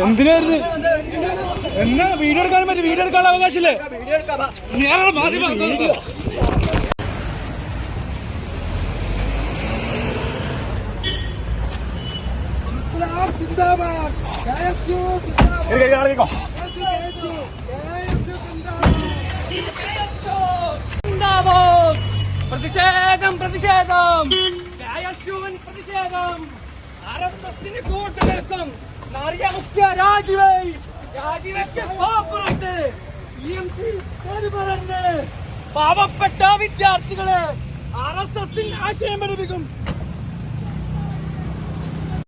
എന്തിനായിരുന്നു എന്നാ വീഡിയോ എടുക്കാനും പറ്റും വീഡിയോ എടുക്കാനുള്ള അവകാശമില്ലേ മാധ്യമ പ്രതിഷേധം പ്രതിഷേധം പ്രതിഷേധം RSSന് കൂട്ടുനിൽക്കും പാവപ്പെട്ട വിദ്യാർത്ഥികളെ RSS ആശയം പഠിപ്പിക്കും.